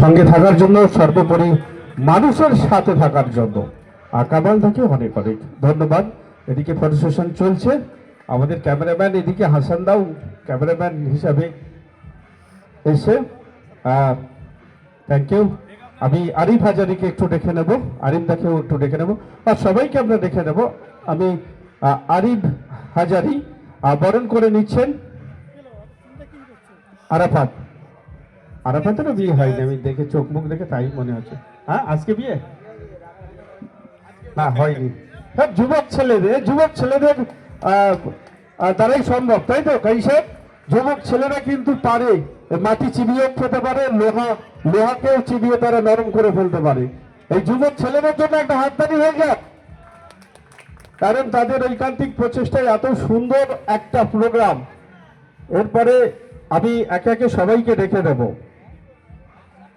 সঙ্গে থাকার জন্য, সর্বোপরি মানুষের সাথে থাকার জন্য কামাল দাকে অনেক অনেক ধন্যবাদ। এদিকে ফটো সেশন চলছে, আমাদের ক্যামেরাম্যান এদিকে হাসান দাও ক্যামেরাম্যান হিসাবে এসে, থ্যাংক ইউ। আমি আরিফ হাজারিকে একটু ডেকে নেব, আরিফ দাকেও একটু ডেকে নেব, আর সবাইকে আমরা ডেকে নেব। আমি আরিফ হাজারি বরণ করে নিচ্ছেন আরাফাত। আরাফাতেরও বিয়ে হয়নি, আমি দেখে চোখ মুখ দেখে তাই মনে হচ্ছে। হ্যাঁ, আজকে বিয়ে না হয়নি। হ্যাঁ, যুবক ছেলেদের দ্বারাই সম্ভব, তাই তো কাইসাব? যুবক ছেলেরা কিন্তু পারে, মাটি চিবিয়ে খেতে পারে, লোহাকেও চিবিয়ে তারা নরম করে ফেলতে পারে। এই যুবক ছেলেদের জন্য একটা হাততালি হয়ে যাক, কারণ তাদের ঐকান্তিক প্রচেষ্টায় এত সুন্দর একটা প্রোগ্রাম। এরপরে আমি একে একে সবাইকে ডেকে দেব।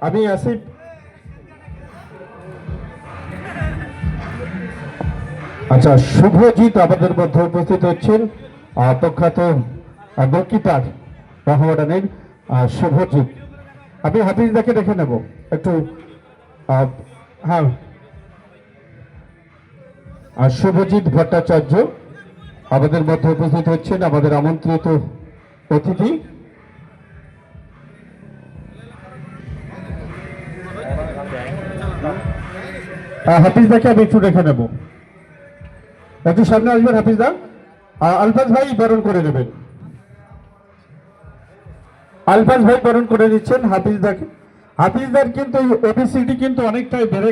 আমি আসিফ, আচ্ছা, শুভজিৎ আমাদের মধ্যে উপস্থিত হচ্ছেন, প্রখ্যাত গোলকিপার মোহামেডানের শুভজিৎ। আমি হাফিজদাকে দেখে নেব একটু। হ্যাঁ, শুভজিৎ ভট্টাচার্য আমাদের মধ্যে উপস্থিত হচ্ছেন, আমাদের আমন্ত্রিত অতিথি। হাফিজদাকে আমি একটু দেখে নেব, একটু সামনে আসবেন হাফিজদা। আলফাজ ভাই বরণ করে নেবেন, আলফাজ ভাই বরণ করে নিচ্ছেন হাফিজদাকে। হাফিজদার কিন্তু ওবিসিটি কিন্তু অনেকটাই বেড়ে